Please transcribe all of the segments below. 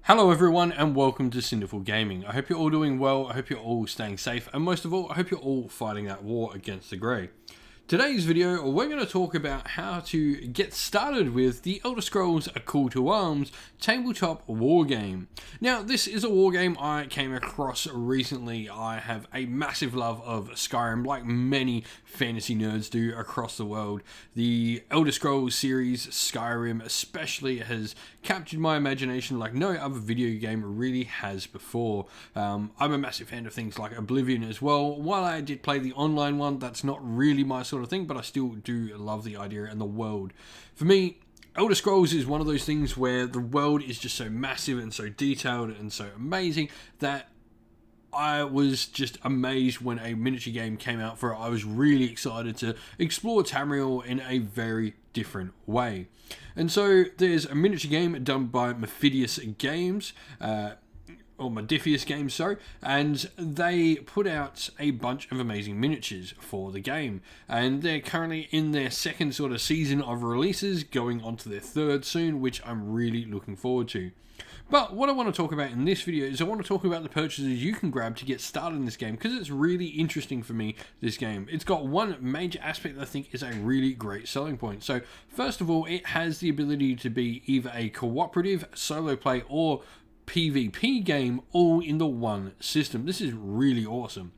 Hello everyone and welcome to Cinderful Gaming. I hope you're all doing well, I hope you're all staying safe, and most of all, I hope you're all fighting that war against the grey. Today's video, we're going to talk about how to get started with the Elder Scrolls A Call to Arms tabletop war game. Now, this is a war game I came across recently. I have a massive love of Skyrim, like many fantasy nerds do across the world. The Elder Scrolls series, Skyrim especially, has captured my imagination like no other video game really has before. I'm a massive fan of things like Oblivion as well. While I did play the online one, that's not really my sort of thing, but I still do love the idea and the world. For me, Elder Scrolls is one of those things where the world is just so massive and so detailed and so amazing that I was just amazed when a miniature game came out for it. I was really excited to explore Tamriel in a very different way. And so there's a miniature game done by Modiphius Games, or Modiphius Games, sorry, and they put out a bunch of amazing miniatures for the game, and they're currently in their second sort of season of releases, going on to their third soon, which I'm really looking forward to. But what I want to talk about in this video is I want to talk about the purchases you can grab to get started in this game, because it's really interesting for me, this game. It's got one major aspect that I think is a really great selling point. So first of all, it has the ability to be either a cooperative, solo play, or PvP game all in the one system. This is really awesome.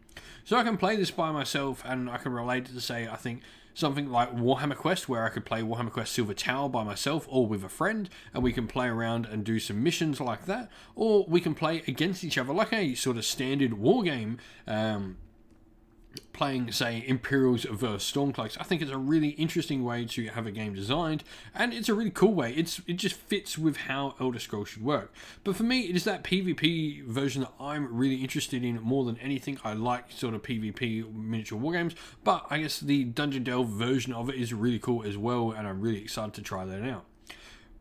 So I can play this by myself, and I can relate it to, say, I think something like Warhammer Quest, where I could play Warhammer Quest Silver Tower by myself or with a friend, and we can play around and do some missions like that, or we can play against each other like a sort of standard war game, playing, say, Imperials versus Stormcloaks. I think it's a really interesting way to have a game designed, and it's a really cool way. It just fits with how Elder Scrolls should work. But for me, it is that PvP version that I'm really interested in more than anything. I like sort of PvP miniature war games, but I guess the Dungeon Delve version of it is really cool as well, and I'm really excited to try that out.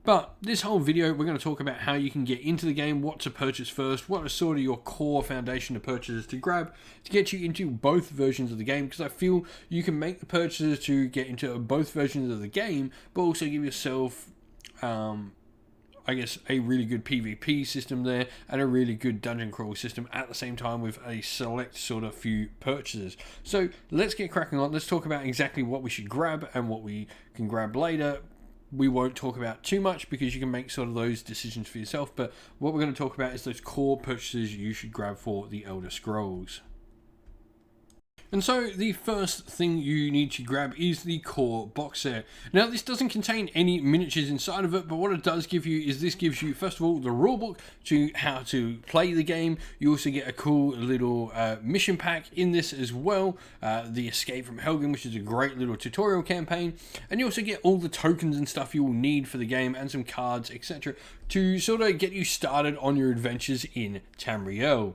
But this whole video, we're going to talk about how you can get into the game, what to purchase first, what are sort of your core foundation of purchases to grab to get you into both versions of the game, because I feel you can make the purchases to get into both versions of the game, but also give yourself, I guess, a really good PvP system there and a really good dungeon crawl system at the same time with a select sort of few purchases. So let's get cracking on. Let's talk about exactly what we should grab and what we can grab later. We won't talk about too much because you can make sort of those decisions for yourself, but what we're going to talk about is those core purchases you should grab for the Elder Scrolls. And so the first thing you need to grab is the core box set. Now, this doesn't contain any miniatures inside of it, but what it does give you is this gives you, first of all, the rulebook to how to play the game. You also get a cool little mission pack in this as well, the Escape from Helgen, which is a great little tutorial campaign, and you also get all the tokens and stuff you will need for the game and some cards, etc., to sort of get you started on your adventures in Tamriel.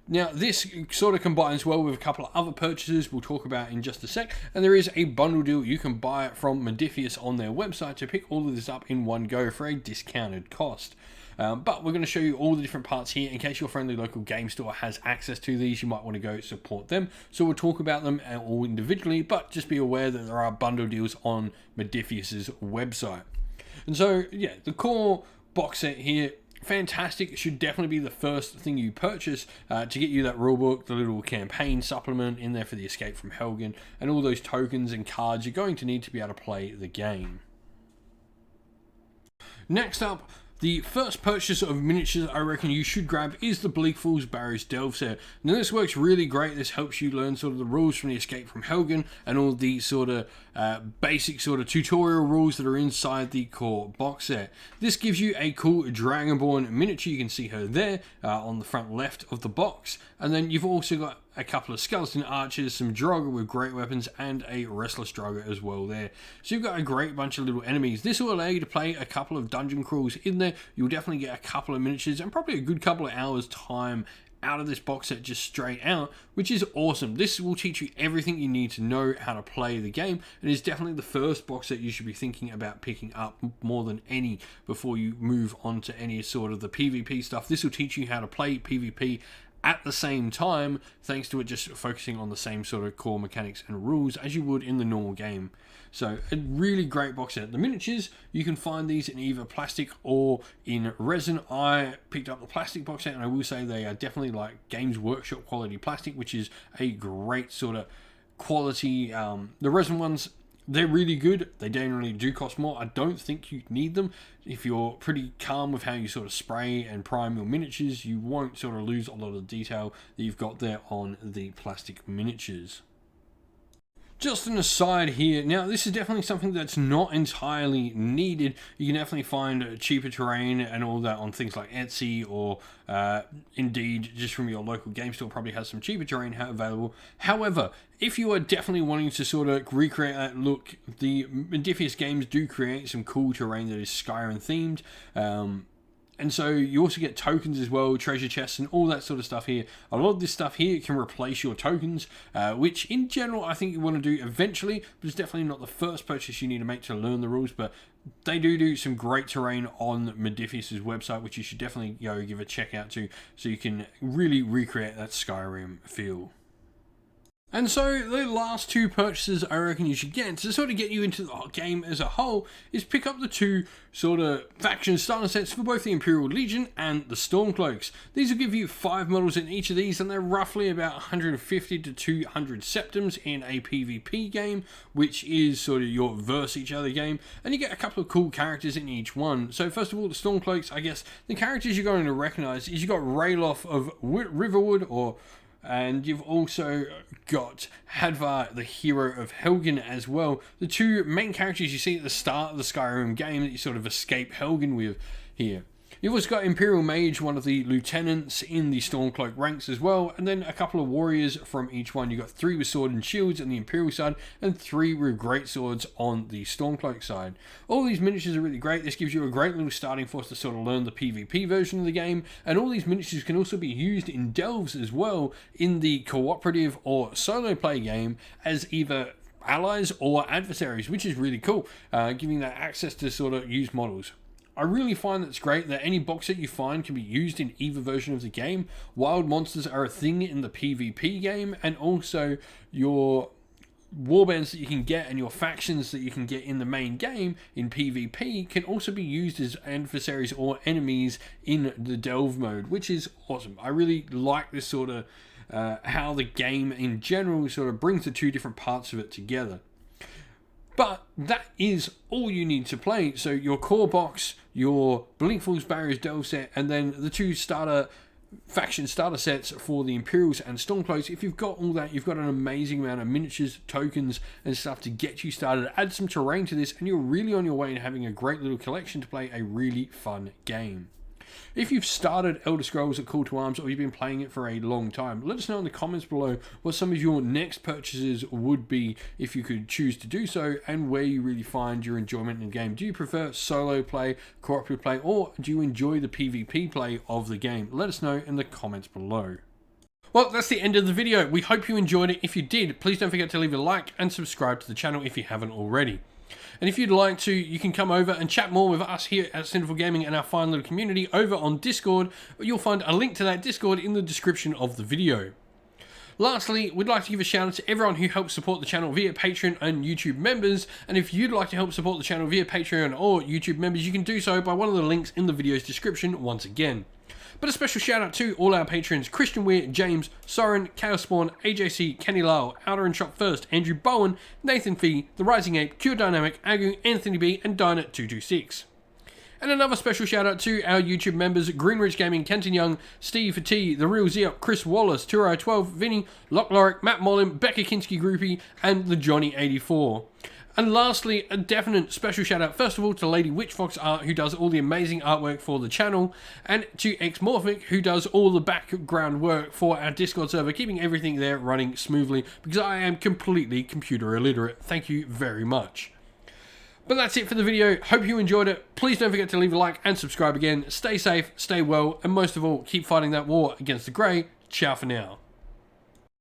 Now, this sort of combines well with a couple of other purchases we'll talk about in just a sec, and there is a bundle deal you can buy from Modiphius on their website to pick all of this up in one go for a discounted cost. But we're going to show you all the different parts here in case your friendly local game store has access to these. You might want to go support them. So we'll talk about them all individually, but just be aware that there are bundle deals on Modiphius's website. And so, yeah, the core box set here, fantastic. It should definitely be the first thing you purchase to get you that rulebook, the little campaign supplement in there for the Escape from Helgen, and all those tokens and cards you're going to need to be able to play the game. Next up, the first purchase of miniatures I reckon you should grab is the Bleak Falls Barrows Delve set. Now, this works really great. This helps you learn sort of the rules from the Escape from Helgen and all the sort of basic sort of tutorial rules that are inside the core box set. This gives you a cool Dragonborn miniature. You can see her there on the front left of the box. And then you've also got a couple of skeleton archers, some Draugr with great weapons, and a restless Draugr as well there. So you've got a great bunch of little enemies. This will allow you to play a couple of dungeon crawls in there. You'll definitely get a couple of miniatures and probably a good couple of hours time out of this box set just straight out, which is awesome. This will teach you everything you need to know how to play the game, and is definitely the first box set you should be thinking about picking up more than any before you move on to any sort of the PvP stuff. This will teach you how to play PvP at the same time, thanks to it just focusing on the same sort of core mechanics and rules as you would in the normal game. So a really great box set. The miniatures, you can find these in either plastic or in resin. I picked up the plastic box set, and I will say they are definitely like Games Workshop quality plastic, which is a great sort of quality. The resin ones, they're really good. They generally do cost more. I don't think you need them. If you're pretty calm with how you sort of spray and prime your miniatures, you won't sort of lose a lot of the detail that you've got there on the plastic miniatures. Just an aside here, now this is definitely something that's not entirely needed. You can definitely find cheaper terrain and all that on things like Etsy, or indeed just from your local game store probably has some cheaper terrain available. However, if you are definitely wanting to sort of recreate that look, the Modiphius games do create some cool terrain that is Skyrim themed. And so you also get tokens as well, treasure chests and all that sort of stuff here. A lot of this stuff here can replace your tokens, which in general I think you want to do eventually, but it's definitely not the first purchase you need to make to learn the rules. But they do some great terrain on Modiphius' website, which you should definitely go give a check out to, so you can really recreate that Skyrim feel. And so the last two purchases I reckon you should get to sort of get you into the game as a whole is pick up the two sort of faction starter sets for both the Imperial Legion and the Stormcloaks. These will give you 5 models in each of these, and they're roughly about 150 to 200 septims in a PvP game, which is sort of your verse each other game, and you get a couple of cool characters in each one. So first of all, the Stormcloaks, I guess the characters you're going to recognize is you've got Rayloff of Riverwood, and you've also got Hadvar, the hero of Helgen, as well. The two main characters you see at the start of the Skyrim game that you sort of escape Helgen with here. You've also got Imperial Mage, one of the lieutenants in the Stormcloak ranks as well, and then a couple of warriors from each one. You've got 3 with sword and shields on the Imperial side, and 3 with great swords on the Stormcloak side. All these miniatures are really great. This gives you a great little starting force to sort of learn the PvP version of the game, and all these miniatures can also be used in delves as well in the cooperative or solo play game as either allies or adversaries, which is really cool, giving that access to sort of use models. I really find that it's great that any box set you find can be used in either version of the game. Wild monsters are a thing in the PvP game, and also your warbands that you can get and your factions that you can get in the main game in PvP can also be used as adversaries or enemies in the delve mode, which is awesome. I really like this sort of how the game in general sort of brings the two different parts of it together. But that is all you need to play. So your core box, your Blinkfall's Barriers delve set, and then the 2 faction starter sets for the Imperials and Stormcloaks. If you've got all that, you've got an amazing amount of miniatures, tokens, and stuff to get you started. Add some terrain to this, and you're really on your way to having a great little collection to play a really fun game. If you've started Elder Scrolls: A Call to Arms, or you've been playing it for a long time, let us know in the comments below what some of your next purchases would be if you could choose to do so, and where you really find your enjoyment in the game. Do you prefer solo play, cooperative play, or do you enjoy the PvP play of the game? Let us know in the comments below. Well, that's the end of the video. We hope you enjoyed it. If you did, please don't forget to leave a like and subscribe to the channel if you haven't already. And if you'd like to, you can come over and chat more with us here at Sinful Gaming and our fine little community over on Discord. You'll find a link to that Discord in the description of the video. Lastly, we'd like to give a shout out to everyone who helps support the channel via Patreon and YouTube members. And if you'd like to help support the channel via Patreon or YouTube members, you can do so by one of the links in the video's description once again. But a special shout out to all our patrons: Christian Weir, James, Soren, Chaos Spawn, AJC, Kenny Lyle, Outer and Shop First, Andrew Bowen, Nathan Fee, The Rising Ape, Cure Dynamic, Agu, Anthony B, and Dynat226. And another special shout out to our YouTube members: Greenridge Gaming, Kenton Young, Steve T, The Real Zeop, Chris Wallace, Turo12, Vinny, Lock Lorick, Matt Mollin, Becca Kinsky Groupie, and the Johnny84. And lastly, a definite special shout out first of all to Lady Witchfox Art, who does all the amazing artwork for the channel, and to Xmorphic, who does all the background work for our Discord server, keeping everything there running smoothly, because I am completely computer illiterate. Thank you very much. But that's it for the video. Hope you enjoyed it. Please don't forget to leave a like and subscribe again. Stay safe, stay well, and most of all, keep fighting that war against the grey. Ciao for now.